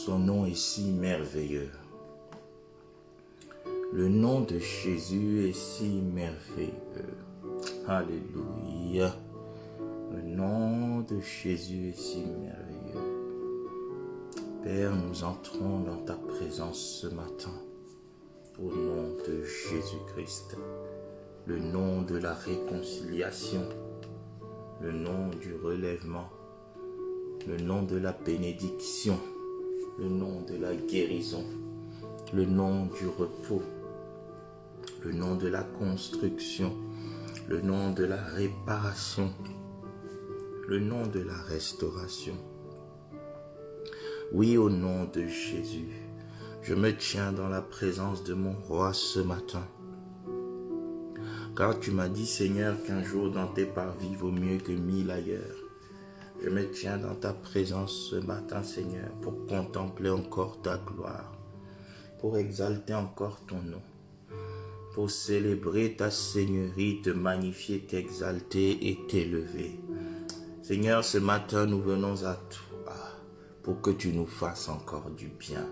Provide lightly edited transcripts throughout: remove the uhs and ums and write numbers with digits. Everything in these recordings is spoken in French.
Son nom est si merveilleux. Le nom de Jésus est si merveilleux. Alléluia. Le nom de Jésus est si merveilleux. Père, nous entrons dans ta présence ce matin. Au nom de Jésus-Christ. Le nom de la réconciliation. Le nom du relèvement. Le nom de la bénédiction. Le nom de la guérison. Le nom du repos. Le nom de la construction, le nom de la réparation, le nom de la restauration. Oui, au nom de Jésus, je me tiens dans la présence de mon roi ce matin. Car tu m'as dit, Seigneur, qu'un jour dans tes parvis vaut mieux que 1000 ailleurs. Je me tiens dans ta présence ce matin, Seigneur, pour contempler encore ta gloire, pour exalter encore ton nom. Pour célébrer ta seigneurie, te magnifier, t'exalter et t'élever. Seigneur, ce matin, nous venons à toi pour que tu nous fasses encore du bien.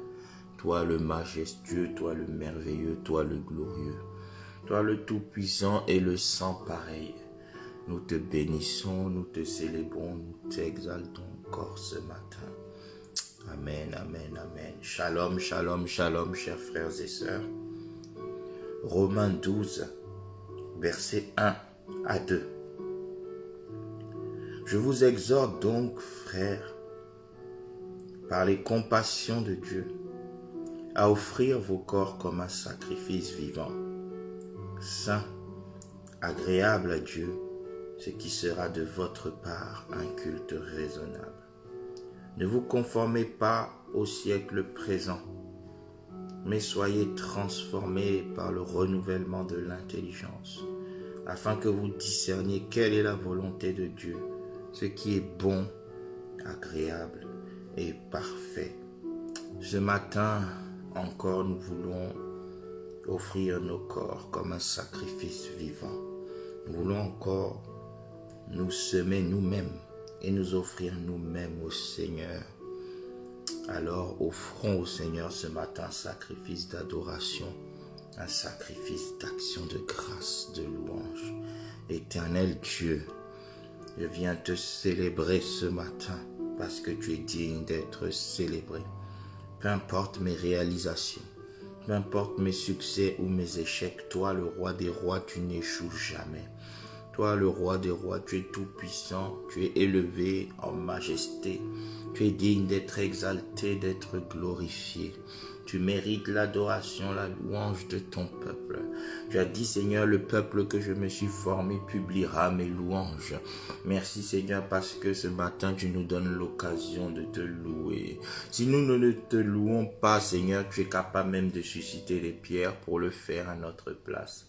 Toi le majestueux, toi le merveilleux, toi le glorieux, toi le tout-puissant et le sans pareil. Nous te bénissons, nous te célébrons, nous t'exaltons encore ce matin. Amen, amen, amen. Shalom, shalom, shalom, chers frères et sœurs. Romains 12, versets 1 à 2. Je vous exhorte donc, frères, par les compassions de Dieu, à offrir vos corps comme un sacrifice vivant, saint, agréable à Dieu, ce qui sera de votre part un culte raisonnable. Ne vous conformez pas au siècle présent, mais soyez transformés par le renouvellement de l'intelligence, afin que vous discerniez quelle est la volonté de Dieu, ce qui est bon, agréable et parfait. Ce matin encore, nous voulons offrir nos corps comme un sacrifice vivant. Nous voulons encore nous semer nous-mêmes et nous offrir nous-mêmes au Seigneur. Alors offrons au Seigneur ce matin un sacrifice d'adoration, un sacrifice d'action de grâce, de louange. Éternel Dieu, je viens te célébrer ce matin parce que tu es digne d'être célébré. Peu importe mes réalisations, peu importe mes succès ou mes échecs, toi le roi des rois, tu n'échoues jamais. Toi le roi des rois, tu es tout puissant, tu es élevé en majesté. Tu es digne d'être exalté, d'être glorifié. Tu mérites l'adoration, la louange de ton peuple. Tu as dit, Seigneur, le peuple que je me suis formé publiera mes louanges. Merci, Seigneur, parce que ce matin, tu nous donnes l'occasion de te louer. Si nous ne te louons pas, Seigneur, tu es capable même de susciter des pierres pour le faire à notre place.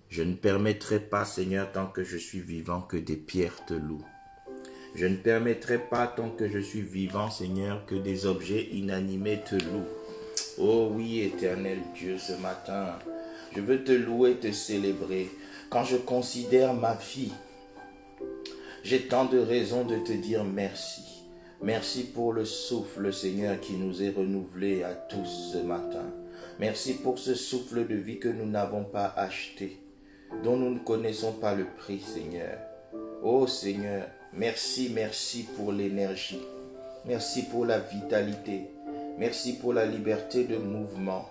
Je ne permettrai pas, Seigneur, tant que je suis vivant, que des pierres te louent. Je ne permettrai pas, tant que je suis vivant, Seigneur, que des objets inanimés te louent. Oh oui, éternel Dieu, ce matin, je veux te louer, te célébrer. Quand je considère ma vie, j'ai tant de raisons de te dire merci. Merci pour le souffle, Seigneur, qui nous est renouvelé à tous ce matin. Merci pour ce souffle de vie que nous n'avons pas acheté, dont nous ne connaissons pas le prix, Seigneur. Oh Seigneur, merci, merci pour l'énergie. Merci pour la vitalité. Merci pour la liberté de mouvement.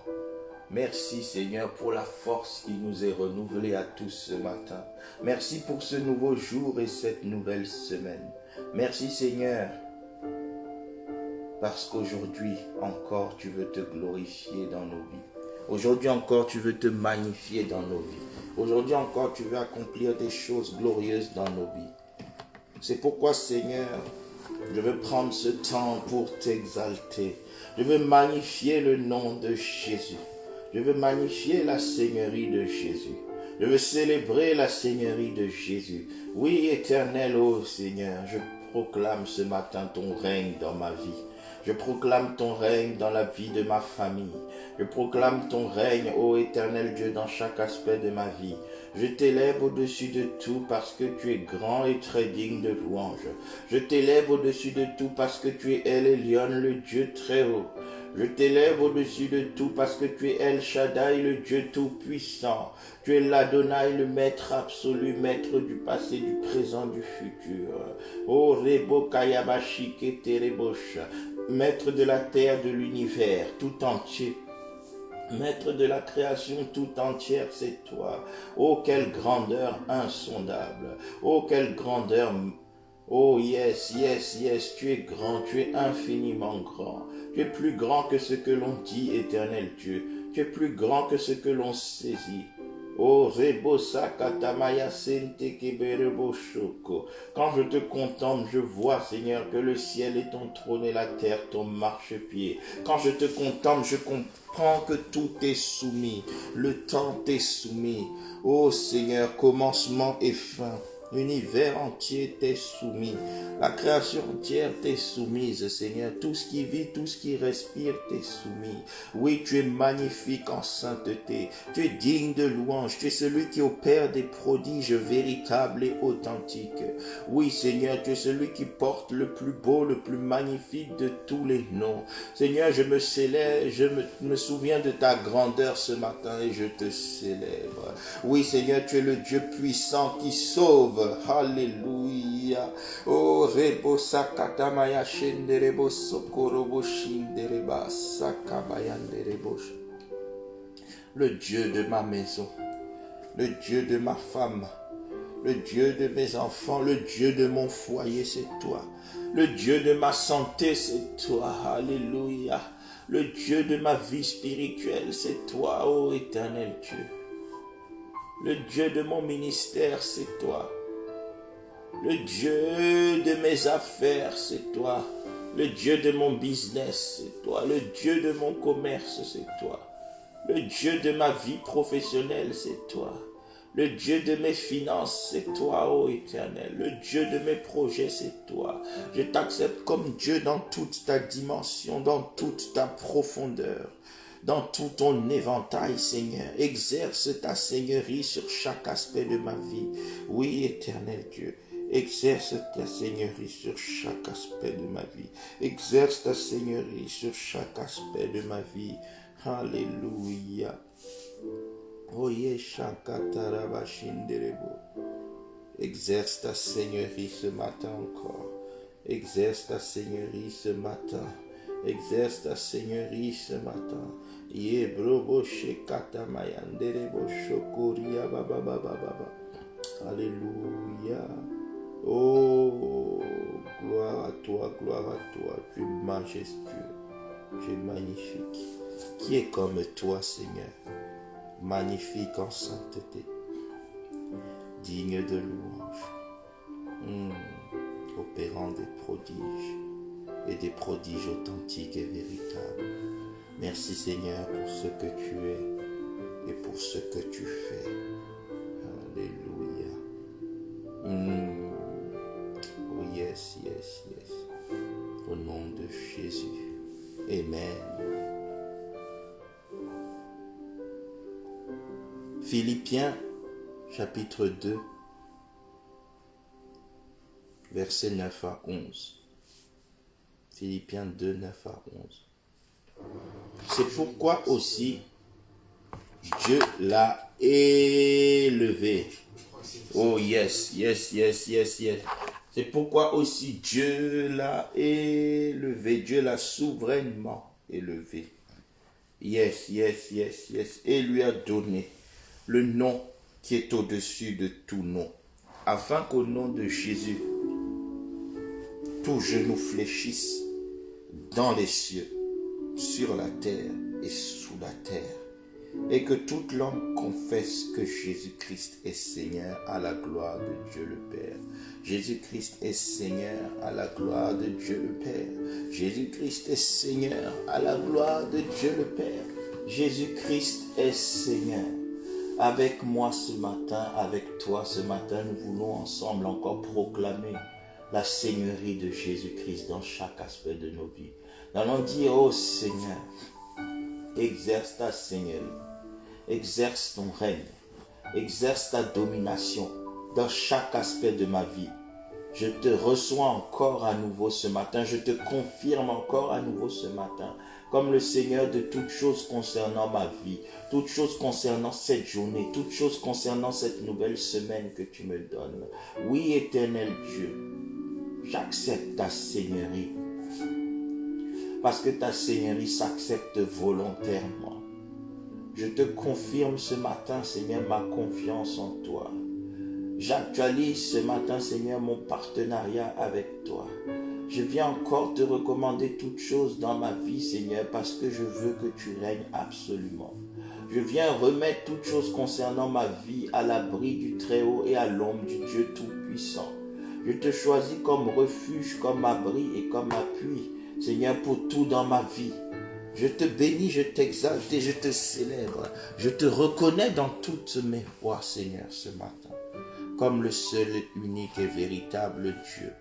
Merci Seigneur pour la force qui nous est renouvelée à tous ce matin. Merci pour ce nouveau jour et cette nouvelle semaine. Merci Seigneur, parce qu'aujourd'hui encore tu veux te glorifier dans nos vies. Aujourd'hui encore tu veux te magnifier dans nos vies. Aujourd'hui encore tu veux accomplir des choses glorieuses dans nos vies. C'est pourquoi, Seigneur, je veux prendre ce temps pour t'exalter. Je veux magnifier le nom de Jésus. Je veux magnifier la Seigneurie de Jésus. Je veux célébrer la Seigneurie de Jésus. Oui, éternel, ô Seigneur, je proclame ce matin ton règne dans ma vie. Je proclame ton règne dans la vie de ma famille. Je proclame ton règne, ô éternel Dieu, dans chaque aspect de ma vie. Je t'élève au-dessus de tout parce que tu es grand et très digne de louange. Je t'élève au-dessus de tout parce que tu es El Elyon, le Dieu très haut. Je t'élève au-dessus de tout parce que tu es El Shaddai, le Dieu tout-puissant. Tu es l'Adonai, le maître absolu, maître du passé, du présent, du futur. Oh Rebo Kayabashi Keterebosh, maître de la terre, de l'univers tout entier. Maître de la création tout entière, c'est toi. Oh, quelle grandeur insondable. Oh, quelle grandeur. Oh, yes, yes, yes, tu es grand, tu es infiniment grand. Tu es plus grand que ce que l'on dit, éternel Dieu. Tu es plus grand que ce que l'on saisit. Oh, Rebosa Katamaya Sente Keberebo Shoko. Quand je te contemple, je vois, Seigneur, que le ciel est ton trône et la terre ton marchepied. Quand je te contemple, je comprends que tout est soumis. Le temps t'est soumis. Oh Seigneur, commencement et fin. L'univers entier t'est soumis. La création entière t'est soumise, Seigneur. Tout ce qui vit, tout ce qui respire t'est soumis. Oui, tu es magnifique en sainteté. Tu es digne de louange. Tu es celui qui opère des prodiges véritables et authentiques. Oui, Seigneur, tu es celui qui porte le plus beau, le plus magnifique de tous les noms. Seigneur, je me souviens de ta grandeur ce matin et je te célèbre. Oui, Seigneur, tu es le Dieu puissant qui sauve. Alléluia. Oh, rebo sakatamaya shenderebo sokorobo shindereba sakabayanderebo. Le Dieu de ma maison, le Dieu de ma femme, le Dieu de mes enfants, le Dieu de mon foyer, c'est toi. Le Dieu de ma santé, c'est toi. Alléluia. Le Dieu de ma vie spirituelle, c'est toi, ô éternel Dieu. Le Dieu de mon ministère, c'est toi. Le Dieu de mes affaires, c'est toi. Le Dieu de mon business, c'est toi. Le Dieu de mon commerce, c'est toi. Le Dieu de ma vie professionnelle, c'est toi. Le Dieu de mes finances, c'est toi, ô Éternel. Le Dieu de mes projets, c'est toi. Je t'accepte comme Dieu dans toute ta dimension, dans toute ta profondeur, dans tout ton éventail, Seigneur. Exerce ta seigneurie sur chaque aspect de ma vie. Oui, Éternel Dieu. Exerce ta seigneurie sur chaque aspect de ma vie. Exerce ta seigneurie sur chaque aspect de ma vie. Alléluia. Oye shakatarabashinderebo. Exerce ta seigneurie ce matin encore. Exerce ta seigneurie ce matin. Exerce ta seigneurie ce matin. Ye brobo shekatamayanderebo shokoria baba baba baba. Alléluia. Oh, gloire à toi, gloire à toi. Tu es majestueux, tu es magnifique. Qui est comme toi, Seigneur? Magnifique en sainteté, digne de louange, opérant des prodiges et des prodiges authentiques et véritables. Merci, Seigneur, pour ce que tu es et pour ce que tu fais. Alléluia. Oh yes, yes, yes. Au nom de Jésus. Amen. Philippiens, chapitre 2, versets 9 à 11. Philippiens 2, 9 à 11. C'est pourquoi aussi Dieu l'a élevé. Oh yes, yes, yes, yes, yes. C'est pourquoi aussi Dieu l'a élevé. Dieu l'a souverainement élevé. Yes, yes, yes, yes. Et lui a donné le nom qui est au-dessus de tout nom, afin qu'au nom de Jésus, tout genou fléchisse dans les cieux, sur la terre et sous la terre, et que toute langue confesse que Jésus-Christ est Seigneur à la gloire de Dieu le Père. Jésus-Christ est Seigneur à la gloire de Dieu le Père. Jésus-Christ est Seigneur à la gloire de Dieu le Père. Jésus-Christ est Seigneur. Avec moi ce matin, avec toi ce matin, nous voulons ensemble encore proclamer la seigneurie de Jésus-Christ dans chaque aspect de nos vies. Nous allons dire, oh Seigneur, exerce ta seigneurie, exerce ton règne, exerce ta domination dans chaque aspect de ma vie. Je te reçois encore à nouveau ce matin, je te confirme encore à nouveau ce matin, comme le Seigneur de toutes choses concernant ma vie, toutes choses concernant cette journée, toutes choses concernant cette nouvelle semaine que tu me donnes. Oui, éternel Dieu, j'accepte ta Seigneurie, parce que ta Seigneurie s'accepte volontairement. Je te confirme ce matin, Seigneur, ma confiance en toi. J'actualise ce matin, Seigneur, mon partenariat avec toi. Je viens encore te recommander toutes choses dans ma vie, Seigneur, parce que je veux que tu règnes absolument. Je viens remettre toutes choses concernant ma vie à l'abri du Très-Haut et à l'ombre du Dieu Tout-Puissant. Je te choisis comme refuge, comme abri et comme appui, Seigneur, pour tout dans ma vie. Je te bénis, je t'exalte et je te célèbre. Je te reconnais dans toutes mes voies, Seigneur, ce matin, comme le seul, unique et véritable Dieu.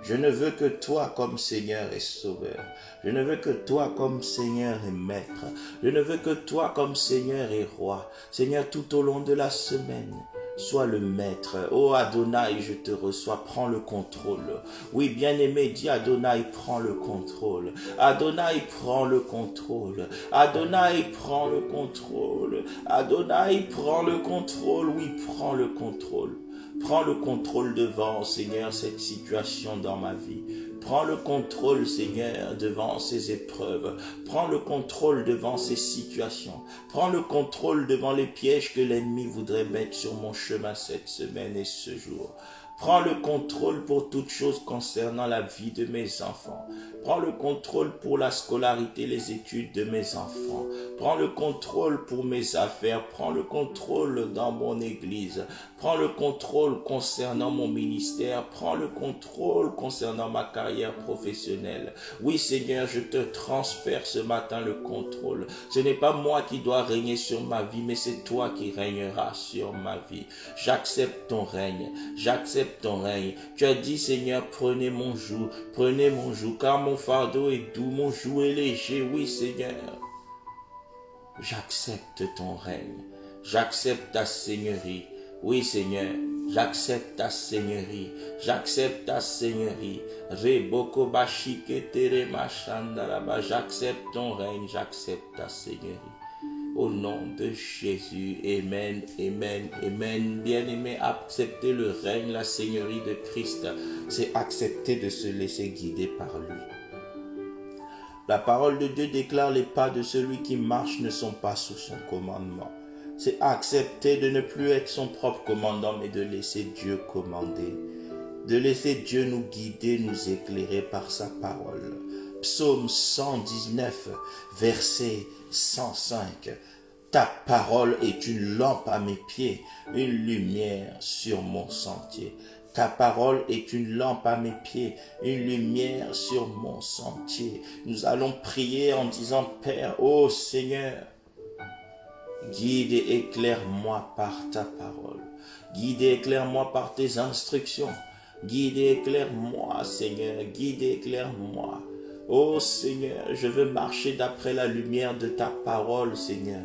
Je ne veux que toi comme Seigneur et Sauveur. Je ne veux que toi comme Seigneur et Maître. Je ne veux que toi comme Seigneur et Roi. Seigneur, tout au long de la semaine, sois le Maître. Oh Adonai, je te reçois, prends le contrôle. Oui, bien-aimé, dis Adonai, prends le contrôle. Adonai, prends le contrôle. Adonai, prends le contrôle. Adonai, prends le contrôle. Oui, prends le contrôle. Prends le contrôle devant, Seigneur, cette situation dans ma vie. Prends le contrôle, Seigneur, devant ces épreuves. Prends le contrôle devant ces situations. Prends le contrôle devant les pièges que l'ennemi voudrait mettre sur mon chemin cette semaine et ce jour. Prends le contrôle pour toutes choses concernant la vie de mes enfants. Prends le contrôle pour la scolarité, les études de mes enfants. Prends le contrôle pour mes affaires. Prends le contrôle dans mon église. Prends le contrôle concernant mon ministère. Prends le contrôle concernant ma carrière professionnelle. Oui, Seigneur, je te transfère ce matin le contrôle. Ce n'est pas moi qui dois régner sur ma vie, mais c'est toi qui régneras sur ma vie. J'accepte ton règne. J'accepte ton règne. Tu as dit, Seigneur, prenez mon joug, car mon fardeau est doux, mon joug est léger. Oui, Seigneur, j'accepte ton règne. J'accepte ta seigneurie. Oui, Seigneur, j'accepte ta seigneurie. J'accepte ta seigneurie. J'accepte ton règne. J'accepte ta seigneurie. Au nom de Jésus, Amen, Amen, Amen. Bien-aimé, accepter le règne, la seigneurie de Christ, c'est accepter de se laisser guider par lui. La parole de Dieu déclare: les pas de celui qui marche ne sont pas sous son commandement. C'est accepter de ne plus être son propre commandant, mais de laisser Dieu commander. De laisser Dieu nous guider, nous éclairer par sa parole. Psaume 119, verset 105. Ta parole est une lampe à mes pieds, une lumière sur mon sentier. Ta parole est une lampe à mes pieds, une lumière sur mon sentier. Nous allons prier en disant: Père, ô Seigneur, guide et éclaire-moi par ta parole. Guide et éclaire-moi par tes instructions. Guide et éclaire-moi, Seigneur. Guide et éclaire-moi. Ô Seigneur, je veux marcher d'après la lumière de ta parole, Seigneur.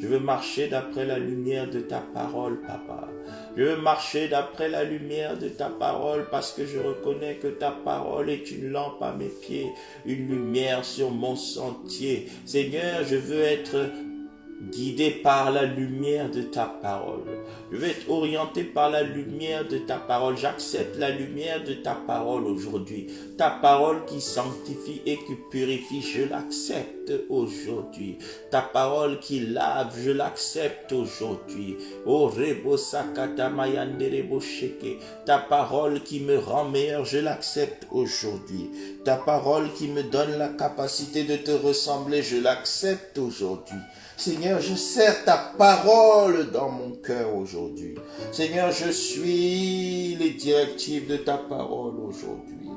Je veux marcher d'après la lumière de ta parole, Papa. Je veux marcher d'après la lumière de ta parole parce que je reconnais que ta parole est une lampe à mes pieds, une lumière sur mon sentier. Seigneur, je veux être guidé par la lumière de ta parole. Je veux être orienté par la lumière de ta parole. J'accepte la lumière de ta parole aujourd'hui. Ta parole qui sanctifie et qui purifie, je l'accepte aujourd'hui. Ta parole qui lave, je l'accepte aujourd'hui. Oh, rebo sakata mayande rebo sheke. Ta parole qui me rend meilleur, je l'accepte aujourd'hui. Ta parole qui me donne la capacité de te ressembler, je l'accepte aujourd'hui. Seigneur, je serre ta parole dans mon cœur aujourd'hui. Seigneur, je suis les directives de ta parole aujourd'hui.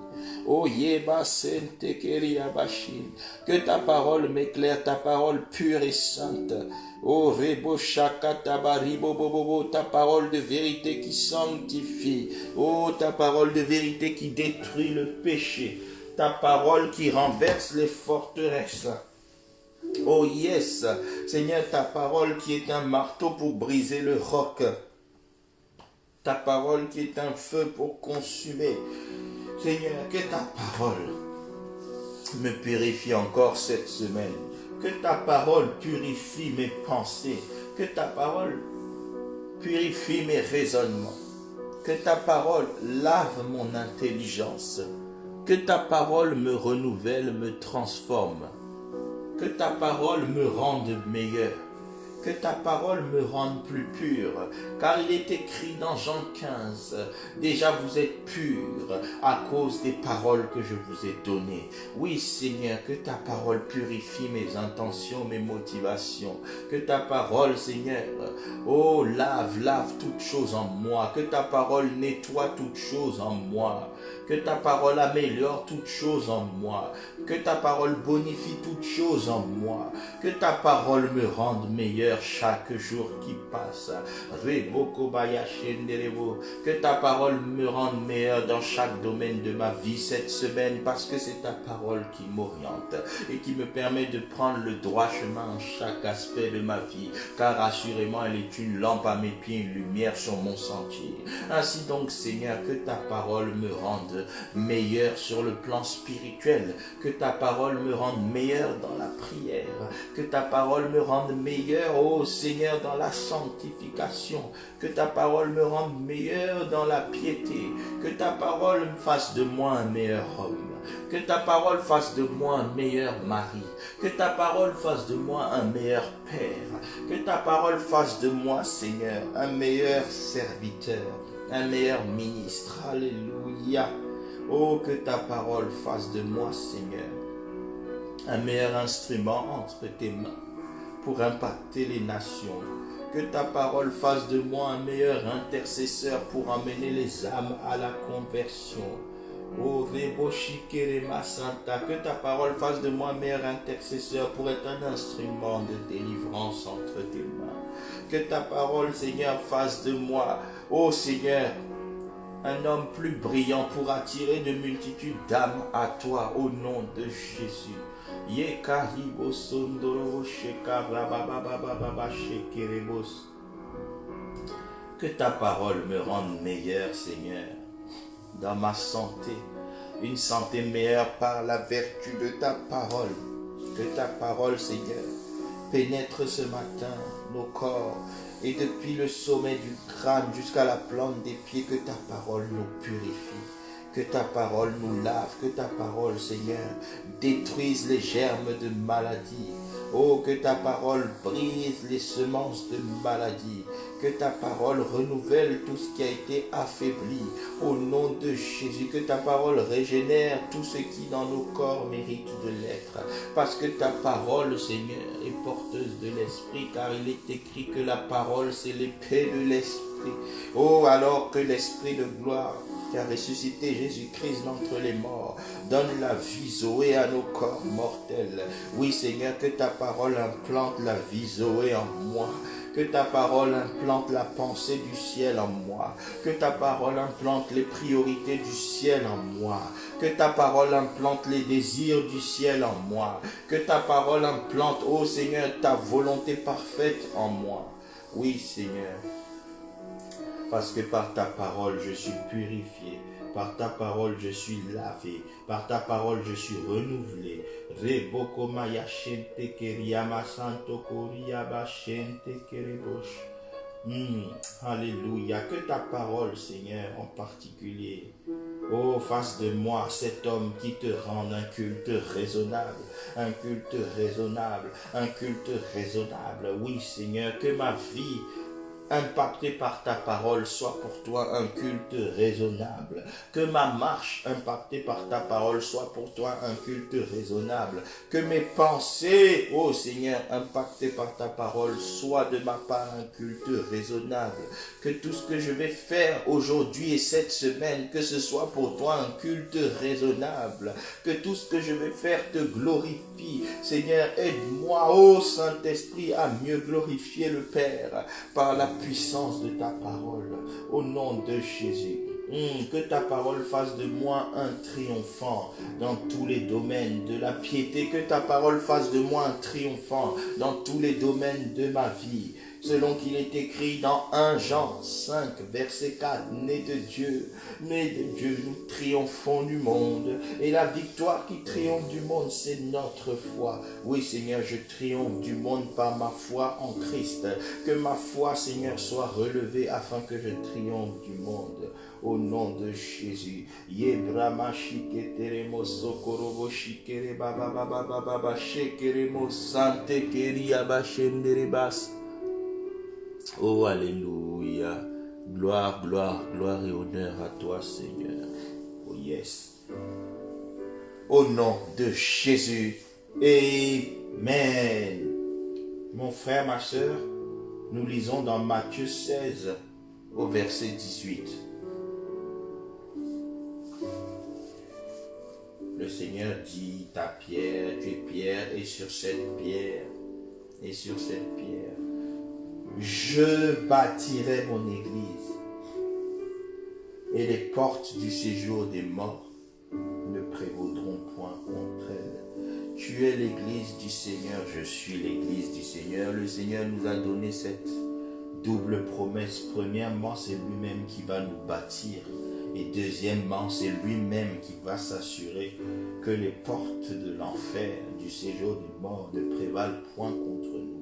Oh Yeba Sente Keria Bashin, que ta parole m'éclaire, ta parole pure et sainte. Oh Rebo Shakata Baribo Bobobo, ta parole de vérité qui sanctifie. Oh ta parole de vérité qui détruit le péché. Ta parole qui renverse les forteresses. Oh yes, Seigneur, ta parole qui est un marteau pour briser le roc. Ta parole qui est un feu pour consumer. Seigneur, que ta parole me purifie encore cette semaine. Que ta parole purifie mes pensées. Que ta parole purifie mes raisonnements. Que ta parole lave mon intelligence. Que ta parole me renouvelle, me transforme. Que ta parole me rende meilleur. Que ta parole me rende plus pur. Car il est écrit dans Jean 15, déjà vous êtes purs à cause des paroles que je vous ai données. Oui Seigneur, que ta parole purifie mes intentions, mes motivations. Que ta parole Seigneur, oh lave toutes choses en moi. Que ta parole nettoie toutes choses en moi. Que ta parole améliore toutes choses en moi. Que ta parole bonifie toutes choses en moi. Que ta parole me rende meilleur chaque jour qui passe. Que ta parole me rende meilleur dans chaque domaine de ma vie cette semaine, parce que c'est ta parole qui m'oriente et qui me permet de prendre le droit chemin en chaque aspect de ma vie. Car assurément, elle est une lampe à mes pieds, une lumière sur mon sentier. Ainsi donc, Seigneur, que ta parole me rende meilleur sur le plan spirituel, que ta parole me rende meilleur dans la prière, que ta parole me rende meilleur, oh Seigneur, dans la sanctification, que ta parole me rende meilleur dans la piété, que ta parole me fasse de moi un meilleur homme, que ta parole fasse de moi un meilleur mari, que ta parole fasse de moi un meilleur père, que ta parole fasse de moi, Seigneur, un meilleur serviteur, un meilleur ministre. Alléluia. Oh, que ta parole fasse de moi, Seigneur, un meilleur instrument entre tes mains pour impacter les nations. Que ta parole fasse de moi un meilleur intercesseur pour amener les âmes à la conversion. Oh, Santa, que ta parole fasse de moi un meilleur intercesseur pour être un instrument de délivrance entre tes mains. Que ta parole, Seigneur, fasse de moi, oh Seigneur, un homme plus brillant pour attirer de multitudes d'âmes à toi, au nom de Jésus. Que ta parole me rende meilleur, Seigneur, dans ma santé, une santé meilleure par la vertu de ta parole. Que ta parole, Seigneur, pénètre ce matin nos corps, et depuis le sommet du crâne jusqu'à la plante des pieds, que ta parole nous purifie. Que ta parole nous lave, que ta parole, Seigneur, détruise les germes de maladie. Oh, que ta parole brise les semences de maladie. Que ta parole renouvelle tout ce qui a été affaibli. Au nom de Jésus, que ta parole régénère tout ce qui dans nos corps mérite de l'être. Parce que ta parole, Seigneur, est porteuse de l'esprit, car il est écrit que la parole, c'est l'épée de l'esprit. Oh, alors que l'esprit de gloire qui a ressuscité Jésus-Christ d'entre les morts donne la vie Zoé à nos corps mortels. Oui, Seigneur, que ta parole implante la vie Zoé en moi. Que ta parole implante la pensée du ciel en moi. Que ta parole implante les priorités du ciel en moi. Que ta parole implante les désirs du ciel en moi. Que ta parole implante, ô Seigneur, ta volonté parfaite en moi. Oui, Seigneur. Parce que par ta parole, je suis purifié. Par ta parole, je suis lavé. Par ta parole, je suis renouvelé. Alléluia. Que ta parole, Seigneur, en particulier, oh, fasse de moi cet homme qui te rende un culte raisonnable. Un culte raisonnable. Un culte raisonnable. Oui, Seigneur, que ma vie impacté par ta parole soit pour toi un culte raisonnable. Que ma marche impactée par ta parole soit pour toi un culte raisonnable. Que mes pensées, ô Seigneur, impactées par ta parole soient de ma part un culte raisonnable. Que tout ce que je vais faire aujourd'hui et cette semaine, que ce soit pour toi un culte raisonnable. Que tout ce que je vais faire te glorifie. Seigneur, aide-moi, ô Saint-Esprit, à mieux glorifier le Père par la puissance de ta parole, au nom de Jésus. Que ta parole fasse de moi un triomphant dans tous les domaines de la piété. Que ta parole fasse de moi un triomphant dans tous les domaines de ma vie. Selon qu'il est écrit dans 1 Jean 5, verset 4, né de Dieu, nous triomphons du monde. Et la victoire qui triomphe du monde, c'est notre foi. Oui, Seigneur, je triomphe du monde par ma foi en Christ. Que ma foi, Seigneur, soit relevée afin que je triomphe du monde. Au nom de Jésus. Yebrama shiketeremo sokorobo shikere baba baba baba shekeremo sante keria bashenderebas. Oh, alléluia. Gloire, gloire, gloire et honneur à toi, Seigneur. Oh, yes. Au nom de Jésus. Amen. Mon frère, ma soeur, nous lisons dans Matthieu 16, au verset 18. Le Seigneur dit à Pierre, tu es Pierre, et sur cette pierre, je bâtirai mon église, et les portes du séjour des morts ne prévaudront point contre elle. Tu es l'église du Seigneur, je suis l'église du Seigneur. Le Seigneur nous a donné cette double promesse. Premièrement, c'est lui-même qui va nous bâtir. Et deuxièmement, c'est lui-même qui va s'assurer que les portes de l'enfer, du séjour des morts, ne prévalent point contre nous.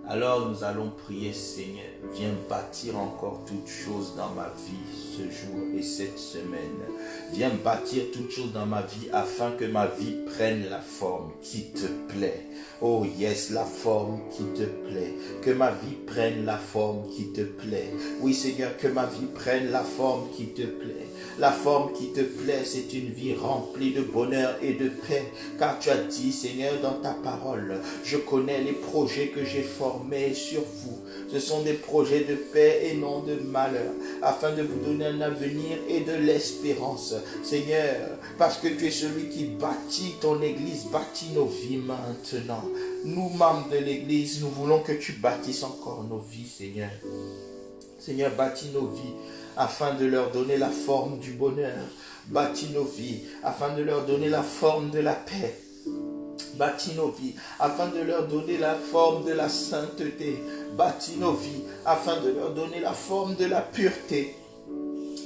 Alors nous allons prier, Seigneur, viens bâtir encore toutes choses dans ma vie ce jour et cette semaine. Viens bâtir toutes choses dans ma vie afin que ma vie prenne la forme qui te plaît. Oh yes, la forme qui te plaît. Que ma vie prenne la forme qui te plaît. Oui Seigneur, que ma vie prenne la forme qui te plaît. La forme qui te plaît, c'est une vie remplie de bonheur et de paix. Car tu as dit, Seigneur, dans ta parole, je connais les projets que j'ai formés sur vous. Ce sont des projets de paix et non de malheur, afin de vous donner un avenir et de l'espérance. Seigneur, parce que tu es celui qui bâtit ton église, bâtit nos vies maintenant. Nous, membres de l'église, nous voulons que tu bâtisses encore nos vies, Seigneur. Seigneur, bâtis nos vies afin de leur donner la forme du bonheur. Bâtis nos vies afin de leur donner la forme de la paix. Bâtis nos vies afin de leur donner la forme de la sainteté. Bâtis nos vies afin de leur donner la forme de la pureté.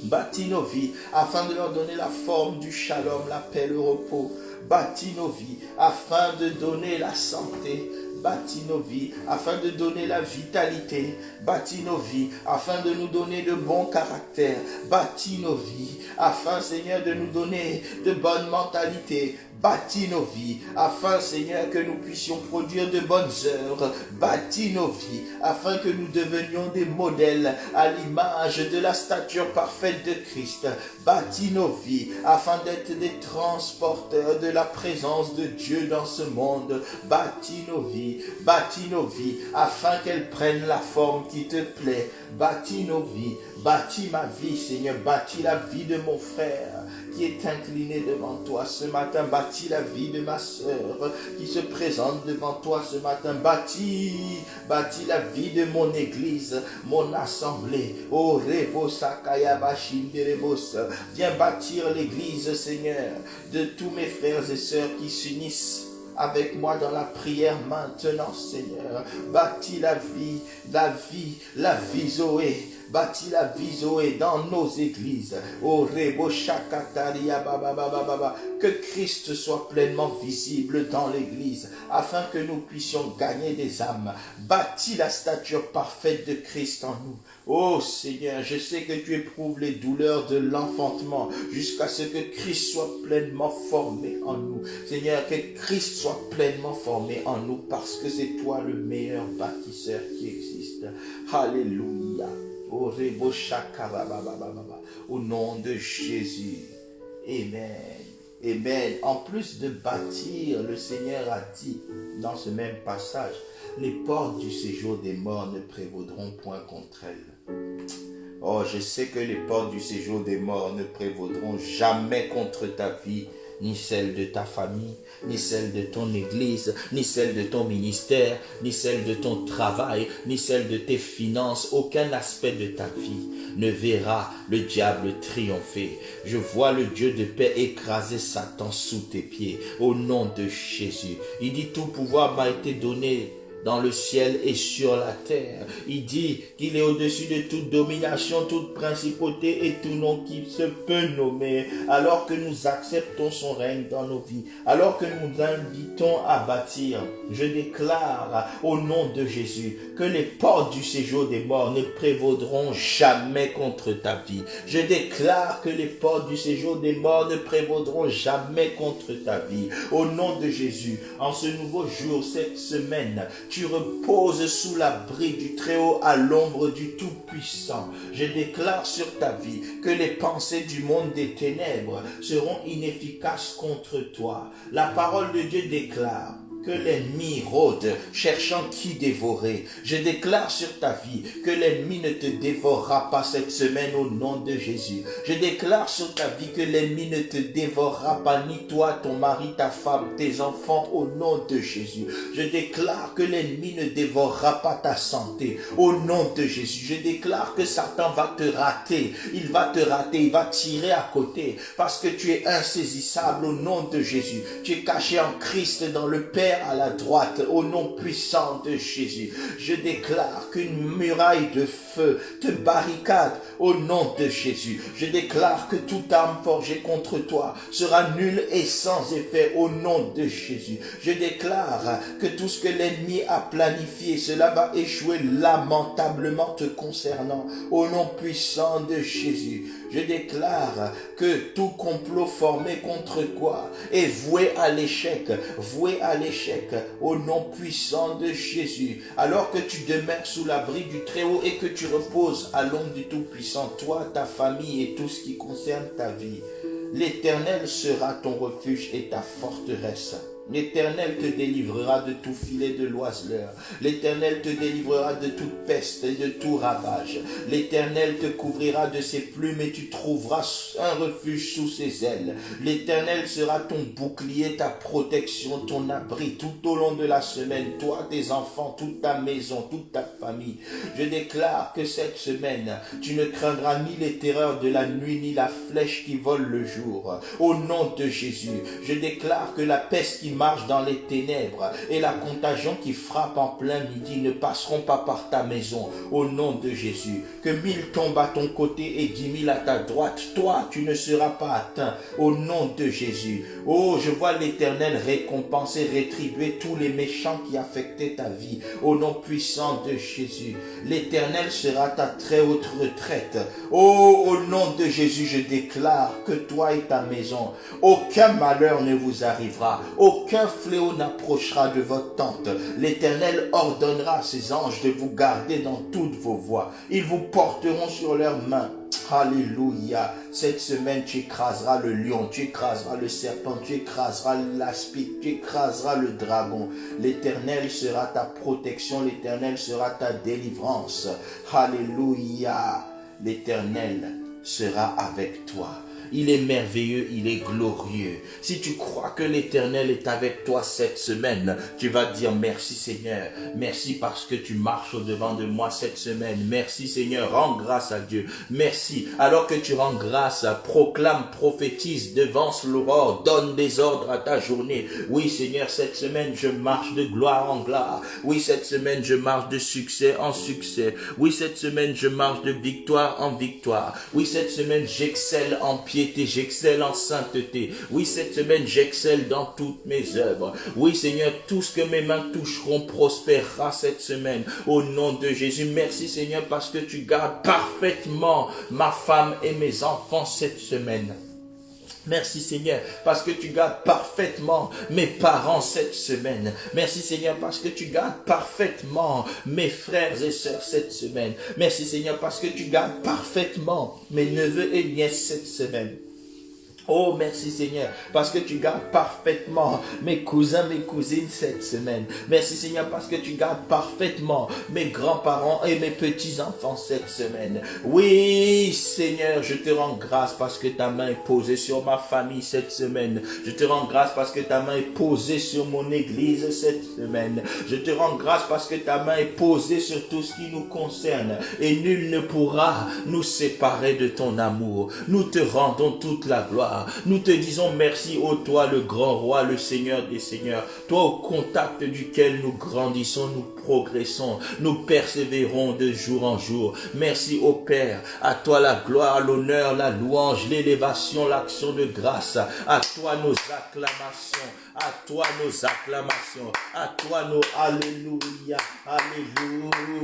Bâtis nos vies afin de leur donner la forme du shalom, la paix, le repos. Bâtis nos vies afin de donner la santé. Bâtis nos vies afin de donner la vitalité. Bâtis nos vies afin de nous donner de bons caractères. Bâtis nos vies afin, Seigneur, de nous donner de bonnes mentalités. Bâtis nos vies afin, Seigneur, que nous puissions produire de bonnes œuvres. Bâtis nos vies afin que nous devenions des modèles à l'image de la stature parfaite de Christ. Bâtis nos vies afin d'être des transporteurs de la présence de Dieu dans ce monde. Bâtis nos vies afin qu'elles prennent la forme qui te plaît. Bâtis nos vies, bâtis ma vie, Seigneur, bâtis la vie de mon frère qui est incliné devant toi ce matin. Bâtis la vie de ma sœur qui se présente devant toi ce matin. Bâtis la vie de mon église, mon assemblée. Oh, Rebo Sakaya Bashinderebos. Viens bâtir l'église, Seigneur, de tous mes frères et sœurs qui s'unissent avec moi dans la prière maintenant, Seigneur. Bâtis la vie Zoé. Bâtis la vie Zoé dans nos églises. Oh, Rebo Shakataria Baba Baba Baba. Que Christ soit pleinement visible dans l'église, afin que nous puissions gagner des âmes. Bâtis la stature parfaite de Christ en nous. Oh Seigneur, je sais que tu éprouves les douleurs de l'enfantement jusqu'à ce que Christ soit pleinement formé en nous. Seigneur, que Christ soit pleinement formé en nous parce que c'est toi le meilleur bâtisseur qui existe. Alléluia. Au nom de Jésus. Amen. Amen. En plus de bâtir, le Seigneur a dit dans ce même passage, les portes du séjour des morts ne prévaudront point contre elles. Oh, je sais que les portes du séjour des morts ne prévaudront jamais contre ta vie ni celle de ta famille, ni celle de ton église, ni celle de ton ministère, ni celle de ton travail, ni celle de tes finances. Aucun aspect de ta vie ne verra le diable triompher. Je vois le Dieu de paix écraser Satan sous tes pieds, au nom de Jésus. Il dit, tout pouvoir m'a été donné dans le ciel et sur la terre. Il dit qu'il est au-dessus de toute domination, toute principauté et tout nom qui se peut nommer. Alors que nous acceptons son règne dans nos vies, alors que nous invitons à bâtir, je déclare au nom de Jésus que les portes du séjour des morts ne prévaudront jamais contre ta vie. Je déclare que les portes du séjour des morts ne prévaudront jamais contre ta vie. Au nom de Jésus, en ce nouveau jour, cette semaine, tu reposes sous l'abri du Très-Haut à l'ombre du Tout-Puissant. Je déclare sur ta vie que les pensées du monde des ténèbres seront inefficaces contre toi. La parole de Dieu déclare que l'ennemi rôde, cherchant qui dévorer. Je déclare sur ta vie que l'ennemi ne te dévorera pas cette semaine au nom de Jésus. Je déclare sur ta vie que l'ennemi ne te dévorera pas, ni toi, ton mari, ta femme, tes enfants, au nom de Jésus. Je déclare que l'ennemi ne dévorera pas ta santé, au nom de Jésus. Je déclare que Satan va te rater. Il va te rater, il va tirer à côté, parce que tu es insaisissable au nom de Jésus. Tu es caché en Christ dans le Père à la droite, au nom puissant de Jésus. Je déclare qu'une muraille de feu te barricade au nom de Jésus. Je déclare que toute arme forgée contre toi sera nulle et sans effet au nom de Jésus. Je déclare que tout ce que l'ennemi a planifié, cela va échouer lamentablement te concernant au nom puissant de Jésus. Je déclare que tout complot formé contre toi est voué à l'échec, au nom puissant de Jésus. Alors que tu demeures sous l'abri du Très-Haut et que tu reposes à l'ombre du Tout-Puissant, toi, ta famille et tout ce qui concerne ta vie, l'Éternel sera ton refuge et ta forteresse. L'Éternel te délivrera de tout filet de l'oiseleur. L'Éternel te délivrera de toute peste et de tout ravage. L'Éternel te couvrira de ses plumes et tu trouveras un refuge sous ses ailes. L'Éternel sera ton bouclier, ta protection, ton abri tout au long de la semaine. Toi, tes enfants, toute ta maison, toute ta famille. Je déclare que cette semaine, tu ne craindras ni les terreurs de la nuit, ni la flèche qui vole le jour. Au nom de Jésus, je déclare que la peste qui marche dans les ténèbres et la contagion qui frappe en plein midi ne passeront pas par ta maison au nom de Jésus. Que 1000 tombent à ton côté et 10 000 à ta droite, toi tu ne seras pas atteint au nom de Jésus. Oh, je vois l'Éternel récompenser, rétribuer tous les méchants qui affectaient ta vie au nom puissant de Jésus. L'Éternel sera ta très haute retraite. Oh, au nom de Jésus, je déclare que toi et ta maison, aucun malheur ne vous arrivera. Aucun fléau n'approchera de votre tente. L'Éternel ordonnera à ses anges de vous garder dans toutes vos voies. Ils vous porteront sur leurs mains. Alléluia. Cette semaine, tu écraseras le lion, tu écraseras le serpent, tu écraseras l'aspic, tu écraseras le dragon. L'Éternel sera ta protection, l'Éternel sera ta délivrance. Alléluia. L'Éternel sera avec toi. Il est merveilleux, il est glorieux. Si tu crois que l'Éternel est avec toi cette semaine, tu vas dire merci Seigneur. Merci parce que tu marches au-devant de moi cette semaine. Merci Seigneur, rends grâce à Dieu. Merci. Alors que tu rends grâce, proclame, prophétise, devance l'aurore, donne des ordres à ta journée. Oui Seigneur, cette semaine je marche de gloire en gloire. Oui, cette semaine je marche de succès en succès. Oui, cette semaine je marche de victoire en victoire. Oui, cette semaine j'excelle en piété, j'excelle en sainteté. Oui, cette semaine j'excelle dans toutes mes œuvres. Oui Seigneur, tout ce que mes mains toucheront prospérera cette semaine au nom de Jésus. Merci Seigneur parce que tu gardes parfaitement ma femme et mes enfants cette semaine. Merci Seigneur parce que tu gardes parfaitement mes parents cette semaine. Merci Seigneur parce que tu gardes parfaitement mes frères et sœurs cette semaine. Merci Seigneur parce que tu gardes parfaitement mes neveux et nièces cette semaine. Oh, merci Seigneur, parce que tu gardes parfaitement mes cousins, mes cousines cette semaine. Merci Seigneur, parce que tu gardes parfaitement mes grands-parents et mes petits-enfants cette semaine. Oui Seigneur, je te rends grâce parce que ta main est posée sur ma famille cette semaine. Je te rends grâce parce que ta main est posée sur mon église cette semaine. Je te rends grâce parce que ta main est posée sur tout ce qui nous concerne. Et nul ne pourra nous séparer de ton amour. Nous te rendons toute la gloire. Nous te disons merci, ô toi, le grand roi, le Seigneur des Seigneurs, toi au contact duquel nous grandissons, nous progressons, nous persévérons de jour en jour. Merci, ô Père, à toi la gloire, l'honneur, la louange, l'élévation, l'action de grâce, à toi nos acclamations, à toi nos acclamations, à toi nos alléluia, alléluia.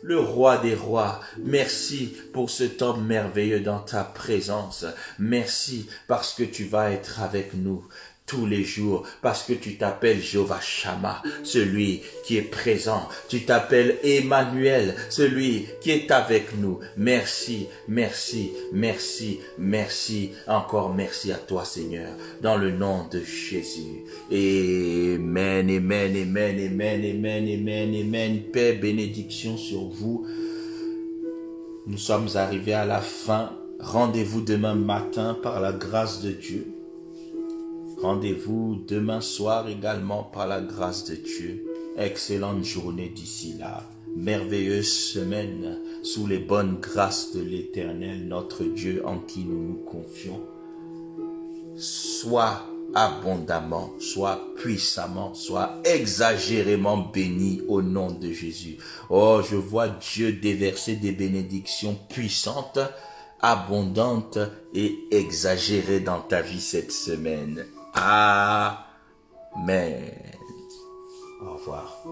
Le roi des rois, merci pour ce temps merveilleux dans ta présence. Merci parce que tu vas être avec nous tous les jours, parce que tu t'appelles Jéhovah Shammah, celui qui est présent. Tu t'appelles Emmanuel, celui qui est avec nous. Merci, merci, merci, merci. Encore merci à toi, Seigneur, dans le nom de Jésus. Amen, amen, amen, amen, amen, amen, amen. Paix, bénédiction sur vous. Nous sommes arrivés à la fin. Rendez-vous demain matin par la grâce de Dieu. Rendez-vous demain soir également par la grâce de Dieu. Excellente journée d'ici là. Merveilleuse semaine sous les bonnes grâces de l'Éternel, notre Dieu en qui nous nous confions. Sois abondamment, sois puissamment, sois exagérément béni au nom de Jésus. Oh, je vois Dieu déverser des bénédictions puissantes, abondantes et exagérées dans ta vie cette semaine. Amen. Au revoir.